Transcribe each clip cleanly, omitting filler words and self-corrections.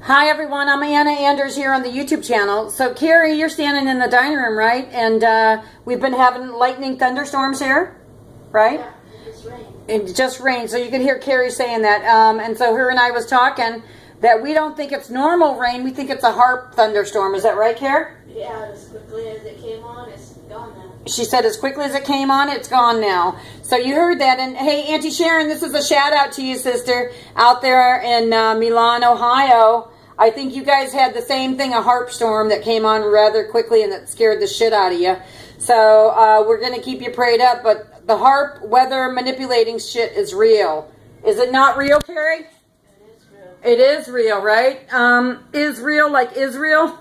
Hi everyone, I'm Anna Anders here on the YouTube channel. So Carrie, you're standing in the dining room, right? And we've been having lightning thunderstorms here, right? Yeah, it just rained. It just rained, so you can hear Carrie saying that. And so her and I was talking that we don't think it's normal rain, we think it's a HAARP thunderstorm. Is that right, Carrie? Yeah, as quickly as it came on, it's gone now. She said as quickly as it came on, it's gone now. So you heard that. And hey, Auntie Sharon, this is a shout out to you, sister, out there in Milan, Ohio. I think you guys had the same thing, a HAARP storm that came on rather quickly and that scared the shit out of you. So we're going to keep you prayed up. But the HAARP weather manipulating shit is real. Is it not real, Carrie? It is real, right? Israel like Israel?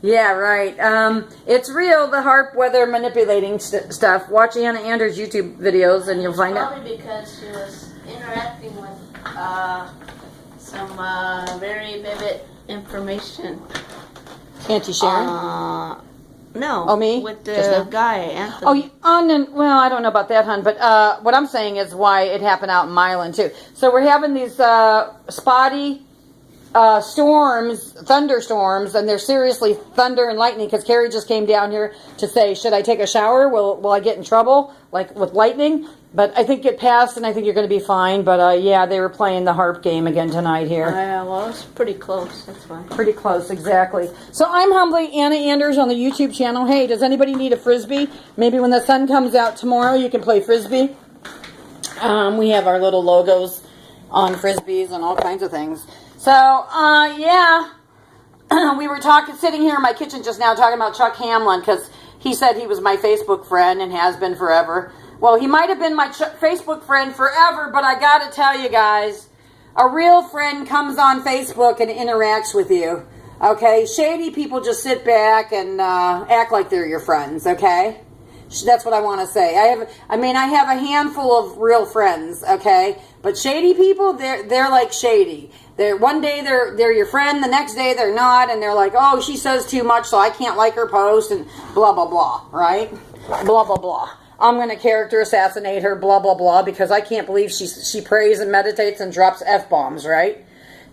Yeah, right. It's real, the HAARP weather manipulating stuff. Watch Anna Anders' YouTube videos and you'll find out. Probably because she was interacting with some very vivid information. Auntie Sharon? No. Oh, me? With the guy, Anthony. Well, I don't know about that, hon, but what I'm saying is why it happened out in Milan, too. So we're having these spotty storms, thunderstorms, and they're seriously thunder and lightning, because Carrie just came down here to say, should I take a shower? Will I get in trouble, like with lightning? But I think it passed, and I think you're going to be fine. But yeah, they were playing the HAARP game again tonight here. Yeah, well, it's pretty close. That's fine. Pretty close, exactly. So I'm humbly Anna Anders on the YouTube channel. Hey, does anybody need a Frisbee? Maybe when the sun comes out tomorrow, you can play Frisbee. We have our little logos on Frisbees and all kinds of things. So, yeah, we were sitting here in my kitchen just now talking about Chuck Hamlin, because he said he was my Facebook friend and has been forever. Well, he might have been my Facebook friend forever, but I got to tell you guys, a real friend comes on Facebook and interacts with you, okay? Shady people just sit back and act like they're your friends, okay? That's what I want to say. I have a handful of real friends, okay? But shady people, they're like shady. One day they're your friend, the next day they're not, and they're like, oh, she says too much, so I can't like her post, and blah, blah, blah, right? Blah, blah, blah. I'm going to character assassinate her, blah, blah, blah, because I can't believe she prays and meditates and drops F-bombs, right?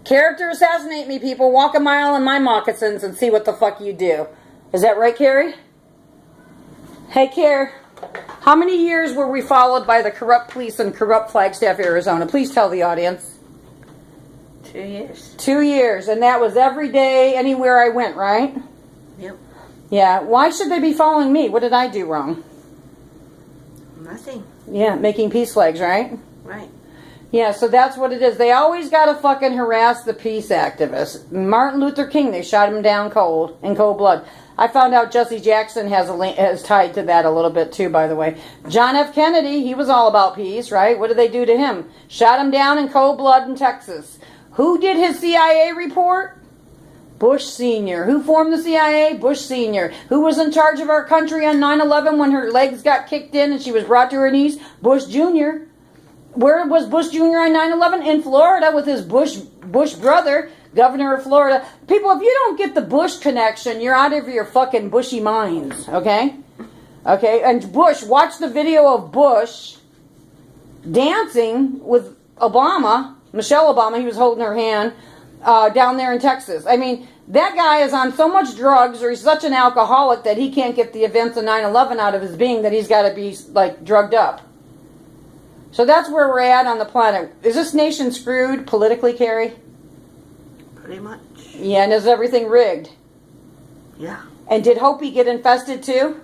Character assassinate me, people. Walk a mile in my moccasins and see what the fuck you do. Is that right, Carrie? Hey, Carrie. How many years were we followed by the corrupt police in corrupt Flagstaff, Arizona? Please tell the audience. 2 years. 2 years, and that was every day, anywhere I went, right? Yep. Yeah. Why should they be following me? What did I do wrong? Nothing. Yeah, making peace flags, right? Right. Yeah, so that's what it is. They always got to fucking harass the peace activists. Martin Luther King, they shot him down in cold blood. I found out Jesse Jackson has tied to that a little bit too, by the way. John F. Kennedy, he was all about peace, right? What did they do to him? Shot him down in cold blood in Texas. Who did his CIA report? Bush Sr. Who formed the CIA? Bush Sr. Who was in charge of our country on 9/11 when her legs got kicked in and she was brought to her knees? Bush Jr. Where was Bush Jr. on 9/11? In Florida with his Bush brother, governor of Florida. People, if you don't get the Bush connection, you're out of your fucking bushy minds, okay? Okay, and Bush, watch the video of Bush dancing with Obama, Michelle Obama, he was holding her hand, down there in Texas. I mean, that guy is on so much drugs, or he's such an alcoholic that he can't get the events of 9/11 out of his being, that he's got to be, like, drugged up. So that's where we're at on the planet. Is this nation screwed politically, Carrie? Pretty much. Yeah, and is everything rigged? Yeah. And did Hopi get infested too?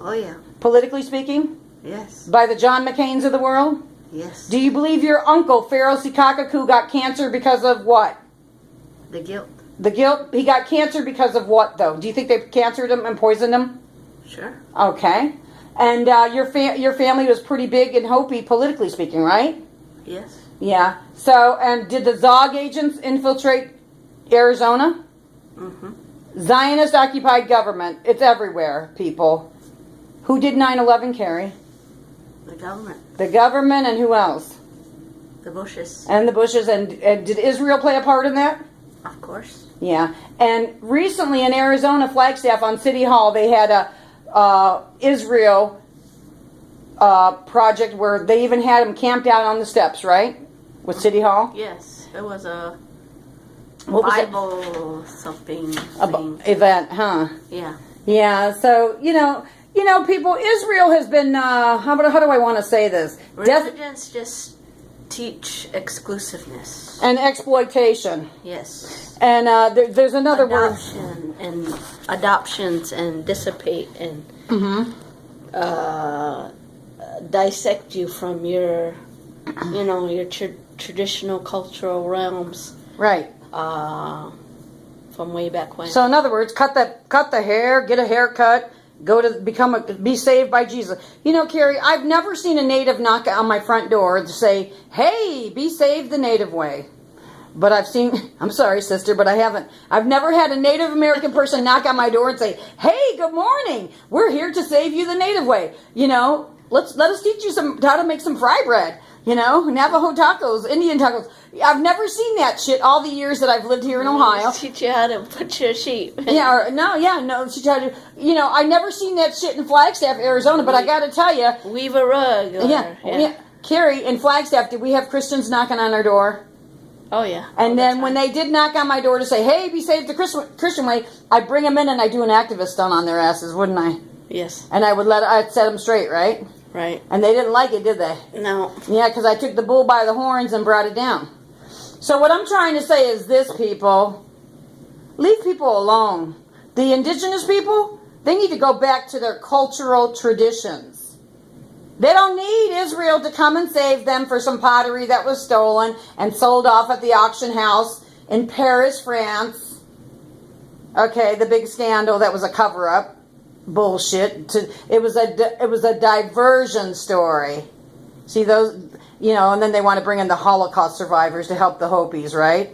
Oh, yeah. Politically speaking? Yes. By the John McCains of the world? Yes. Do you believe your uncle, Pharaoh Sikakaku, got cancer because of what? The guilt. The guilt? He got cancer because of what, though? Do you think they cancered him and poisoned him? Sure. Okay. And your family was pretty big in Hopi, politically speaking, right? Yes. Yeah. So, and did the Zog agents infiltrate Arizona? Mm-hmm. Zionist-occupied government. It's everywhere, people. Who did 9/11, Carrie? The government. The government, and who else? The Bushes. And the Bushes. And did Israel play a part in that? Of course. Yeah. And recently in Arizona, Flagstaff, on City Hall, they had a Israel project where they even had them camped out on the steps, right? With City Hall? Yes. It was a What was it? Bible something thing. Event, huh? Yeah. Yeah, so, people, Israel has been, how do I want to say this? Religions just teach exclusiveness. And exploitation. Yes. And there's another word. Adoptions and dissipate and dissect you from your, your traditional cultural realms. Right. From way back when. So in other words, cut the hair, get a haircut, be saved by Jesus. Carrie, I've never seen a native knock on my front door to say, "Hey, be saved the native way." But I'm sorry, sister, but I've never had a Native American person knock on my door and say, "Hey, good morning. We're here to save you the native way." Let us teach you how to make some fry bread. Navajo tacos, Indian tacos. I've never seen that shit all the years that I've lived here in Ohio. Teach you how to butcher your sheep. No. She tried to. I never seen that shit in Flagstaff, Arizona. But I got to tell you, weave a rug. Carrie, in Flagstaff, did we have Christians knocking on our door? Oh yeah. And then when they did knock on my door to say, "Hey, be saved the Christian way," I bring them in and I do an activist stunt on their asses, wouldn't I? Yes. And I'd set them straight, right? Right. And they didn't like it, did they? No. Yeah, because I took the bull by the horns and brought it down. So what I'm trying to say is this, people. Leave people alone. The indigenous people, they need to go back to their cultural traditions. They don't need Israel to come and save them for some pottery that was stolen and sold off at the auction house in Paris, France. Okay, the big scandal that was a cover-up. Bullshit. It was a diversion story. See those, and then they want to bring in the Holocaust survivors to help the Hopis, right?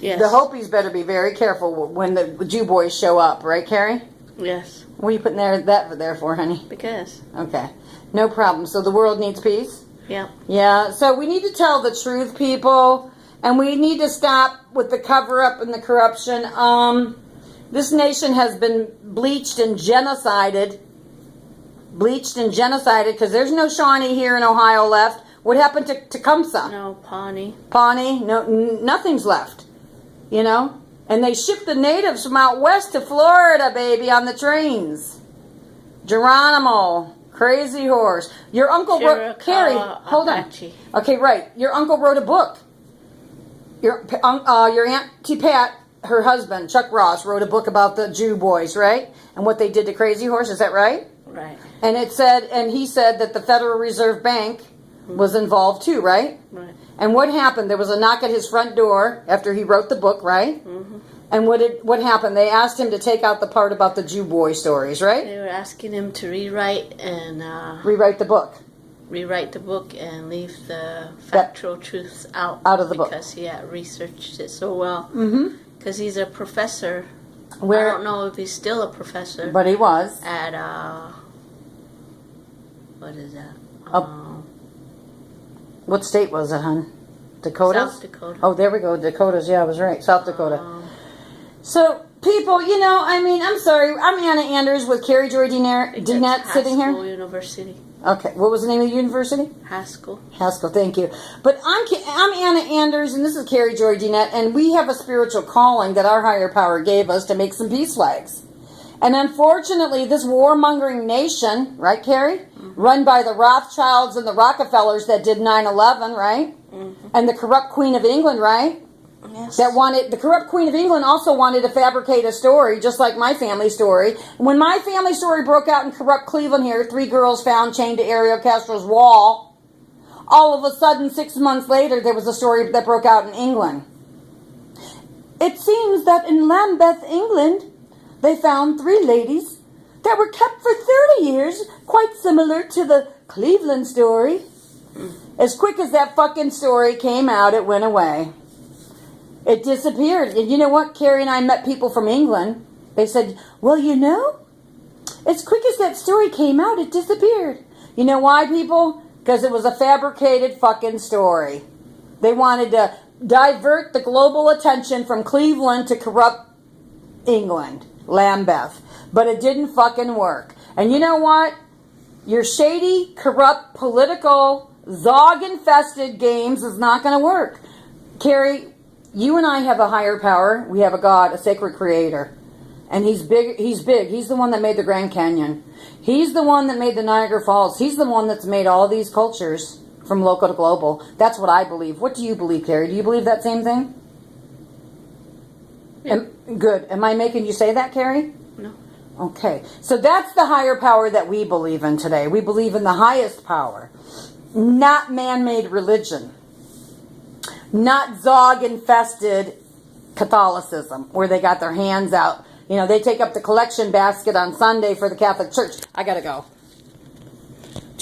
Yes. The Hopis better be very careful when the Jew boys show up, right, Carrie? Yes. What are you putting that there for, honey? Because. Okay. No problem. So the world needs peace? Yeah. Yeah. So we need to tell the truth, people. And we need to stop with the cover-up and the corruption. This nation has been bleached and genocided. Because there's no Shawnee here in Ohio left. What happened to Tecumseh? No, Pawnee. Pawnee? No, nothing's left. And they shipped the natives from out west to Florida, baby, on the trains. Geronimo. Crazy horse. Your uncle wrote... Carrie, hold on. Okay, right. Your uncle wrote a book. Your Auntie Pat, her husband, Chuck Ross, wrote a book about the Jew boys, right? And what they did to Crazy Horse. Is that right? Right. And he said that the Federal Reserve Bank was involved too, right? Right. And what happened? There was a knock at his front door after he wrote the book, right? Mm-hmm. And what happened? They asked him to take out the part about the Jew boy stories, right? They were asking him to rewrite the book. Rewrite the book and leave the factual truths out of the book because he had researched it so well. Mm-hmm. Because he's a professor. I don't know if he's still a professor. But he was at what is that? What state was it, hon? Dakotas? South Dakota. Oh, there we go. Dakotas. Yeah, I was right. South Dakota. So, people, I'm sorry. I'm Anna Anders with Carrie Joy Dinette sitting here. Haskell University. Okay. What was the name of the university? Haskell. Thank you. But I'm Anna Anders, and this is Carrie Joy Dinette, and we have a spiritual calling that our higher power gave us to make some peace flags. And unfortunately, this warmongering nation, right, Carrie? Mm-hmm. Run by the Rothschilds and the Rockefellers that did 9/11, right? Mm-hmm. And the corrupt Queen of England, right? Yes. The corrupt Queen of England also wanted to fabricate a story, just like my family story. When my family story broke out in corrupt Cleveland here, 3 girls found chained to Ariel Castro's wall, all of a sudden, 6 months later, there was a story that broke out in England. It seems that in Lambeth, England, they found 3 ladies that were kept for 30 years, quite similar to the Cleveland story. As quick as that fucking story came out, it went away. It disappeared. And you know what? Carrie and I met people from England. They said, well, as quick as that story came out, it disappeared. You know why, people? Because it was a fabricated fucking story. They wanted to divert the global attention from Cleveland to corrupt England, Lambeth. But it didn't fucking work. And you know what? Your shady, corrupt, political, Zog-infested games is not going to work. Carrie, you and I have a higher power. We have a God, a sacred creator. And he's big. He's big. He's the one that made the Grand Canyon. He's the one that made the Niagara Falls. He's the one that's made all these cultures from local to global. That's what I believe. What do you believe, Carrie? Do you believe that same thing? Yeah. Good. Am I making you say that, Carrie? No. Okay. So that's the higher power that we believe in today. We believe in the highest power. Not man-made religion. Not Zog-infested Catholicism, where they got their hands out. You know, they take up the collection basket on Sunday for the Catholic Church. I gotta go.